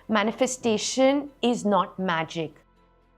Manifestation is not magic.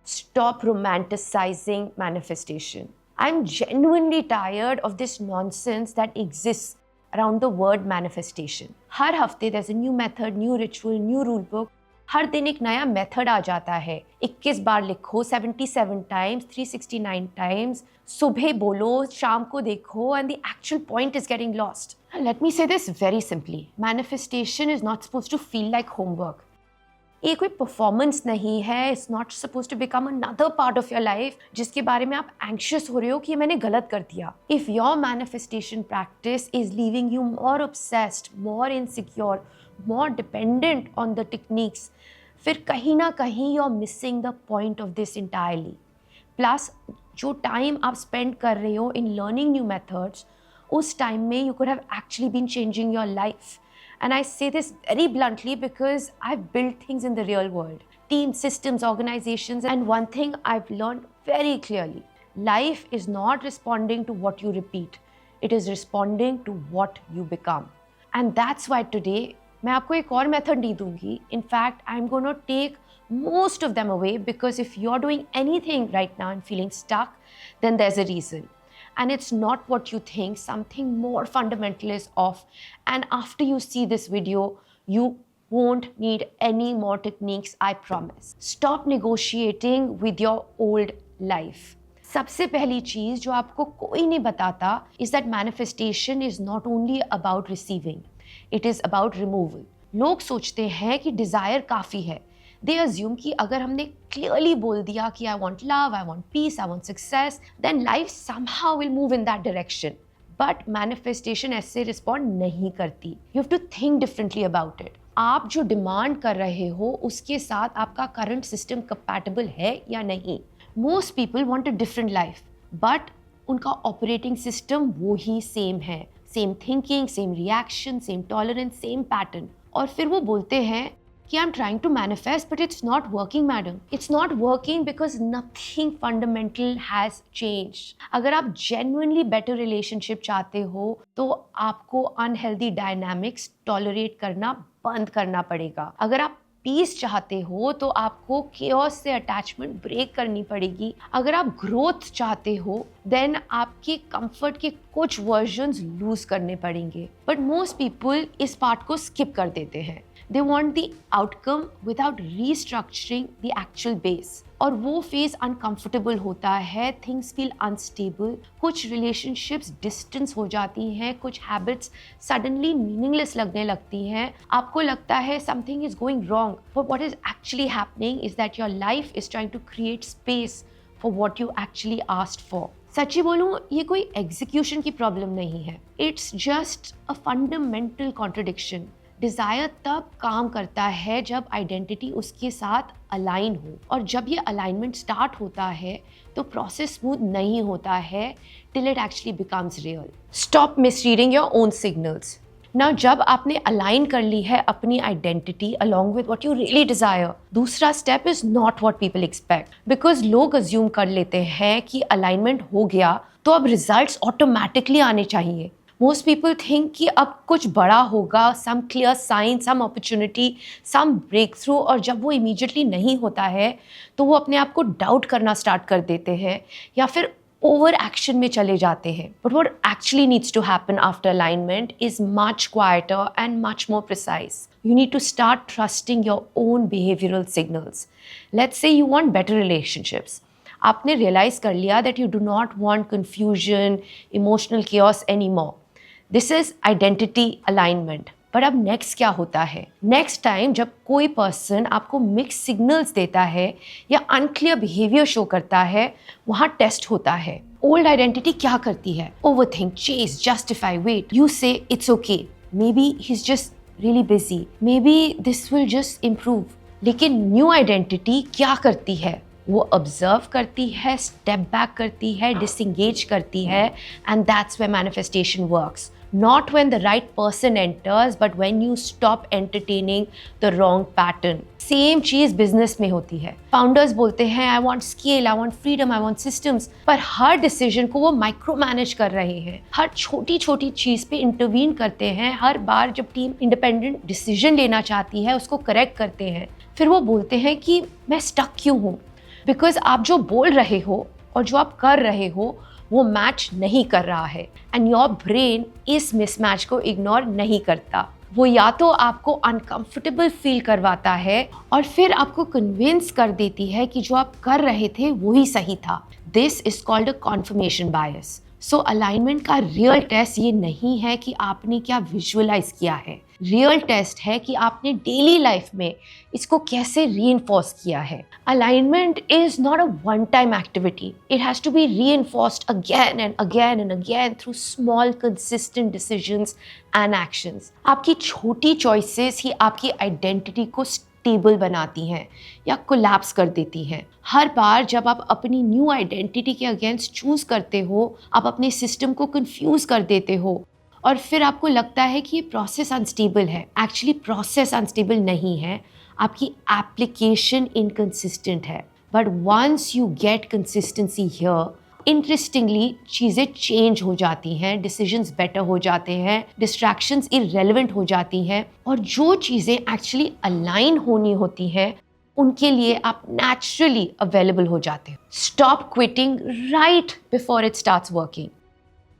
Stop romanticizing manifestation. I'm genuinely tired of this nonsense that exists around the word manifestation. हर हफ्ते there's a new method, new ritual, new rule book. हर दिन एक नया method आ जाता है. 21 बार लिखो, 77 times, 369 times. सुबह बोलो, शाम को देखो, and the actual point is getting lost. Let me say this very simply. Manifestation is not supposed to feel like homework. ये कोई परफॉर्मेंस नहीं है. It's not suppose to become another part of your life जिसके बारे में आप anxious हो रहे हो कि ये मैंने गलत कर दिया. If your manifestation practice is leaving you more obsessed, more insecure, more dependent on the techniques, फिर कहीं ना कहीं you are missing the point of this entirely. Plus जो टाइम आप स्पेंड कर रहे हो इन लर्निंग न्यू मेथड्स, उस टाइम में you could have actually been changing your life. And I say this very bluntly because I've built things in the real world. Teams, systems, organizations, and one thing I've learned very clearly. Life is not responding to what you repeat. It is responding to what you become. And that's why today, मैं आपको एक और method नहीं दूंगी. In fact, I'm going to take most of them away because if you're doing anything right now and feeling stuck, then there's a reason. And it's not what you think, something more fundamental is off. And after you see this video, you won't need any more techniques, I promise. Stop negotiating with your old life. सबसे पहली चीज़ जो आपको कोई नहीं बताता is that manifestation is not only about receiving, it is about removal. लोग सोचते हैं कि desire काफ़ी है. They assume कि अगर हमने clearly बोल दिया कि I want love, I want peace, I want success, then life somehow will move in that direction. But manifestation ऐसे respond नहीं करती. You have to think differently about it. आप जो demand कर रहे हो उसके साथ आपका current system compatible है या नहीं. Most people want a different life, but उनका operating system वो ही same है. Same thinking, same reaction, same tolerance, same pattern. और फिर वो बोलते हैं कि I'm trying to manifest, but it's not working, madam. It's not working because nothing fundamental has changed. अगर आप genuinely better relationship चाहते हो, तो आपको unhealthy dynamics tolerate करना बंद करना पड़ेगा. अगर आप पीस चाहते हो तो आपको chaos से अटैचमेंट ब्रेक करनी पड़ेगी. अगर आप ग्रोथ चाहते हो देन आपके कंफर्ट के कुछ वर्जन्स लूज करने पड़ेंगे. बट मोस्ट पीपल इस पार्ट को स्किप कर देते हैं. They want the outcome without restructuring the actual base. और वो फेज अनकंफर्टेबल होता है. Things feel unstable. कुछ रिलेशनशिप्स डिस्टेंस हो जाती हैं. कुछ हैबिट्स सडनली मीनिंगलेस लगने लगती हैं. आपको लगता है something is going wrong, but what is actually happening is that your life is trying to create space for what you actually asked for. सच्ची बोलूँ, ये कोई एग्जीक्यूशन की प्रॉब्लम नहीं है. It's just a fundamental contradiction. Desire तब काम करता है जब आइडेंटिटी उसके साथ अलाइन हो, और जब ये अलाइनमेंट स्टार्ट होता है तो प्रोसेस स्मूथ नहीं होता है till it actually becomes real. Stop misreading your own signals. ना जब आपने अलाइन कर ली है अपनी identity along with what you really desire, दूसरा step is not what people expect. Because लोग अज्यूम कर लेते हैं कि अलाइनमेंट हो गया तो अब रिजल्ट्स ऑटोमेटिकली आने चाहिए. Most people think कि अब कुछ बड़ा होगा, some clear sign, some opportunity, some breakthrough, और जब वो immediately नहीं होता है तो वो अपने आप को डाउट करना स्टार्ट कर देते हैं या फिर ओवर एक्शन में चले जाते हैं. But what actually needs to happen after alignment is much quieter and much more precise. You need to start trusting your own behavioral signals. Let's say you want better relationships. आपने realize कर लिया that you do not want confusion, emotional chaos anymore. This is identity alignment. पर अब next क्या होता है? Next time जब कोई पर्सन आपको मिक्स सिग्नल्स देता है या अनक्लियर बिहेवियर शो करता है, वहाँ टेस्ट होता है. ओल्ड आइडेंटिटी क्या करती है? Overthink, chase, justify, wait. You say it's okay, maybe he is just really busy, maybe this will just improve. लेकिन न्यू आइडेंटिटी क्या करती है? वो ऑब्जर्व करती है, स्टेप बैक करती है, डिसंगेज करती है, and that's where manifestation works. Not when the right person enters, but when you stop entertaining the wrong pattern. Same चीज बिजनेस में होती है. फाउंडर्स बोलते हैं I want scale, I want freedom, I want systems, पर हर decision को वो micro manage कर रहे हैं. हर छोटी छोटी चीज पे इंटरवीन करते हैं. हर बार जब टीम इंडिपेंडेंट डिसीजन लेना चाहती है उसको करेक्ट करते हैं. फिर वो बोलते हैं कि मैं स्टक क्यों हूँ. बिकॉज आप जो बोल रहे हो और जो आप कर रहे हो वो मैच नहीं कर रहा है. एंड योर ब्रेन इस मिसमैच को इग्नोर नहीं करता. वो या तो आपको अनकंफर्टेबल फील करवाता है और फिर आपको कन्विंस कर देती है कि जो आप कर रहे थे वही सही था. This is called a confirmation bias. So alignment का रियल टेस्ट ये नहीं है कि आपने क्या विजुअलाइज किया है. रियल टेस्ट है कि आपने डेली लाइफ में इसको कैसे रीइंफोर्स किया है. Alignment is not a one time activity. It has to be reinforced again and again and again through small consistent decisions and actions. आपकी छोटी चॉइसेस ही आपकी आइडेंटिटी को स्टेबल बनाती हैं या कोलैप्स कर देती हैं. हर बार जब आप अपनी न्यू आइडेंटिटी के अगेंस्ट चूज करते हो, आप अपने सिस्टम को कंफ्यूज कर देते हो और फिर आपको लगता है कि ये प्रोसेस अनस्टेबल है. एक्चुअली प्रोसेस अनस्टेबल नहीं है, आपकी एप्लीकेशन इनकंसिस्टेंट है. But once you get consistency here, interestingly चीज़ें चेंज हो जाती हैं, डिसीजंस बेटर हो जाते हैं, डिस्ट्रैक्शंस इररेलेवेंट हो जाती हैं और जो चीज़ें एक्चुअली अलाइन होनी होती हैं उनके लिए आप नेचुरली अवेलेबल हो जाते हो. Stop quitting right before it starts working.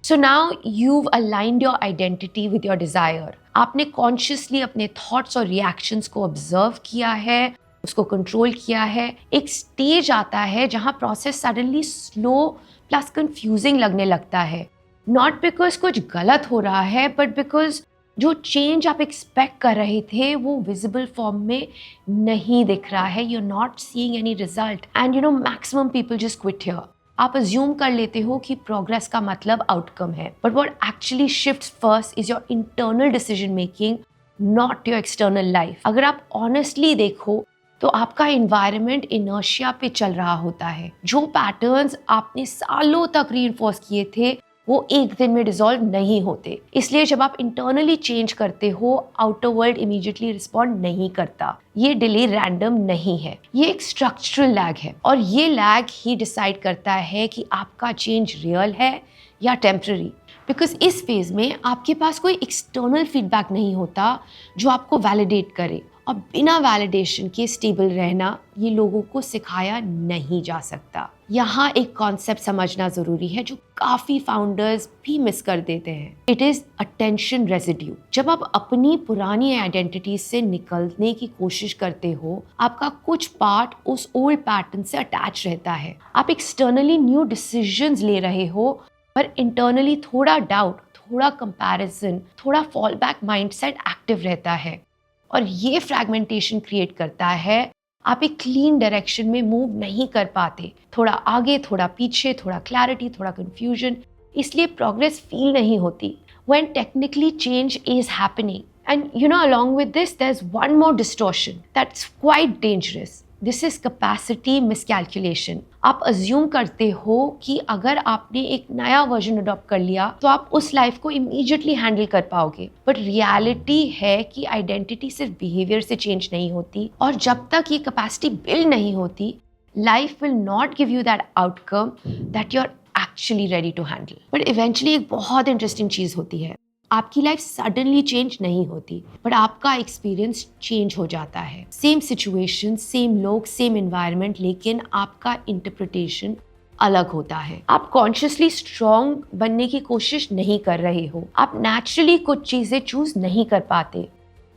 So now you've aligned your identity with your desire. आपने कॉन्शियसली अपने थॉट्स और रिएक्शंस को ऑब्जर्व किया है, उसको कंट्रोल किया है. एक स्टेज आता है जहाँ process suddenly slow plus confusing लगने लगता है. नॉट बिकॉज कुछ गलत हो रहा है, बट बिकॉज जो चेंज आप एक्सपेक्ट कर रहे थे वो विजिबल फॉर्म में नहीं दिख रहा है. You are not seeing any result and maximum people just quit here. आप अज्यूम कर लेते हो कि प्रोग्रेस का मतलब आउटकम है. But what actually shifts first is your internal decision making, not your external life. अगर आप ऑनेस्टली देखो तो आपका इन्वायरमेंट इनर्शिया पे चल रहा होता है. जो पैटर्न्स आपने सालों तक रीइंफोर्स किए थे वो एक दिन में डिसॉल्व नहीं होते. इसलिए जब आप इंटरनली चेंज करते हो, आउटर वर्ल्ड इमीडिएटली रिस्पॉन्ड नहीं करता. ये डिले रैंडम नहीं है, ये एक स्ट्रक्चरल लैग है और ये लैग ही डिसाइड करता है कि आपका चेंज रियल है या टेम्पररी. बिकॉज इस फेज में आपके पास कोई एक्सटर्नल फीडबैक नहीं होता जो आपको वैलिडेट करे. और बिना वैलिडेशन के स्टेबल रहना ये लोगों को सिखाया नहीं जा सकता. यहाँ एक कॉन्सेप्ट समझना ज़रूरी है जो काफ़ी फाउंडर्स भी मिस कर देते हैं. It is attention residue. जब आप अपनी पुरानी आइडेंटिटी से निकलने की कोशिश करते हो, आपका कुछ पार्ट उस ओल्ड पैटर्न से अटैच रहता है. आप एक्सटर्नली न्यू डिसीजंस ले रहे हो पर इंटरनली थोड़ा डाउट, थोड़ा कंपैरिजन, थोड़ा फॉल बैक माइंडसेट एक्टिव रहता है. और ये फ्रैगमेंटेशन क्रिएट करता है. आप एक क्लीन डायरेक्शन में मूव नहीं कर पाते. थोड़ा आगे, थोड़ा पीछे, थोड़ा क्लैरिटी, थोड़ा कंफ्यूजन. इसलिए प्रोग्रेस फील नहीं होती. When technically change is happening. And along with this, there's one more distortion that's quite dangerous. This is capacity miscalculation. आप अज्यूम करते हो कि अगर आपने एक नया वर्जन अडॉप्ट कर लिया तो आप उस लाइफ को इमीडिएटली हैंडल कर पाओगे. बट रियलिटी है कि आइडेंटिटी सिर्फ बिहेवियर से चेंज नहीं होती और जब तक ये कैपेसिटी बिल्ड नहीं होती, life will not give you that outcome that you are actually ready to handle. But eventually एक बहुत इंटरेस्टिंग चीज़ होती है. आपकी लाइफ सडनली चेंज नहीं होती, बट आपका एक्सपीरियंस चेंज हो जाता है. सेम सिचुएशन, सेम लोग, सेम एनवायरनमेंट, लेकिन आपका इंटरप्रिटेशन अलग होता है. आप कॉन्शियसली स्ट्रॉन्ग बनने की कोशिश नहीं कर रहे हो. आप नेचुरली कुछ चीज़ें चूज नहीं कर पाते.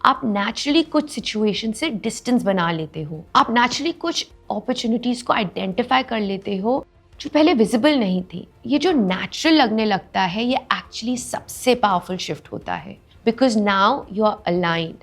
आप नेचुरली कुछ सिचुएशन से डिस्टेंस बना लेते हो. आप नेचुरली कुछ अपॉर्चुनिटीज को आइडेंटिफाई कर लेते हो जो पहले विजिबल नहीं थी. ये जो नेचुरल लगने लगता है ये एक्चुअली सबसे पावरफुल शिफ्ट होता है. Because now you are aligned.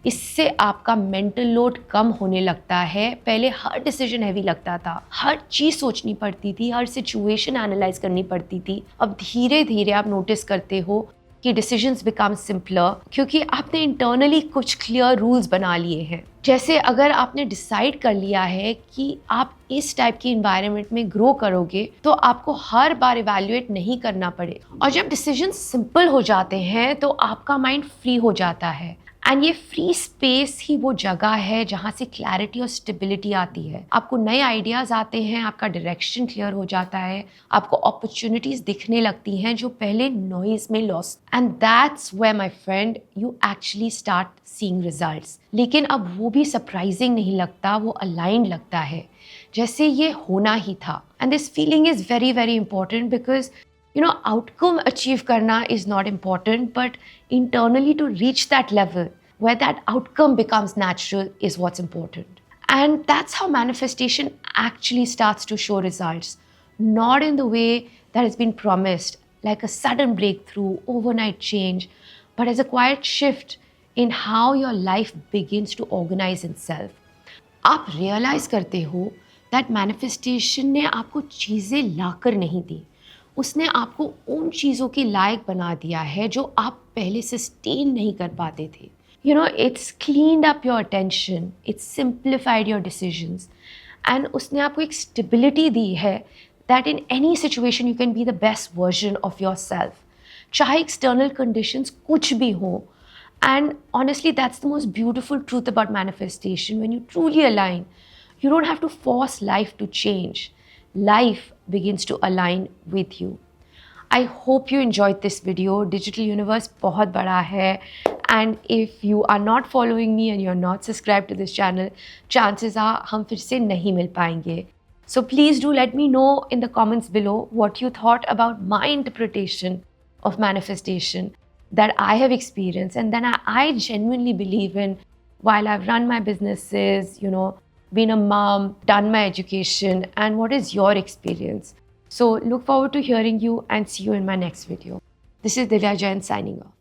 इससे आपका मेंटल लोड कम होने लगता है. पहले हर डिसीजन हैवी लगता था, हर चीज़ सोचनी पड़ती थी, हर सिचुएशन एनालाइज करनी पड़ती थी. अब धीरे धीरे आप नोटिस करते हो कि डिसीजंस बिकम सिंपलर क्योंकि आपने इंटरनली कुछ क्लियर रूल्स बना लिए हैं। जैसे अगर आपने डिसाइड कर लिया है कि आप इस टाइप की इन्वायरमेंट में ग्रो करोगे तो आपको हर बार इवैल्यूएट नहीं करना पड़े। और जब डिसीजन सिंपल हो जाते हैं तो आपका माइंड फ्री हो जाता है। एंड ये फ्री स्पेस ही वो जगह है जहाँ से क्लैरिटी और स्टेबिलिटी आती है। आपको नए आइडियाज़ आते हैं, आपका डायरेक्शन क्लियर हो जाता है, आपको अपॉर्चुनिटीज़ दिखने लगती हैं जो पहले नॉइज में lost. And that's where my friend you actually start seeing results. लेकिन अब वो भी सरप्राइजिंग नहीं लगता, वो अलाइंड लगता है, जैसे ये होना ही था। And this feeling is very very important because outcome achieve karna is not important, but internally to reach that level where that outcome becomes natural is what's important. And that's how manifestation actually starts to show results, not in the way that has been promised, like a sudden breakthrough, overnight change, but as a quiet shift in how your life begins to organize itself. आप realize करते हो that manifestation ने आपको चीज़ें लाकर नहीं दी, उसने आपको उन चीज़ों के लायक बना दिया है जो आप पहले सस्टेन नहीं कर पाते थे। It's cleaned up your attention, it's simplified your decisions, and उसने आपको एक स्टेबिलिटी दी है that in any situation you can be the best version of your self, चाहे एक्सटर्नल कंडीशंस कुछ भी हों। And honestly that's the most beautiful truth about manifestation. When you truly align, you don't have to force life to change. Life begins to align with you. I hope you enjoyed this video. Digital universe बहुत बड़ा है, and if you are not following me and you're not subscribed to this channel, chances are हम फिर से नहीं मिल पाएंगे. So please do let me know in the comments below what you thought about my interpretation of manifestation that I have experienced and then I genuinely believe in while I've run my businesses, been a mom, done my education, and what is your experience? So look forward to hearing you and see you in my next video. This is Divya Jain signing off.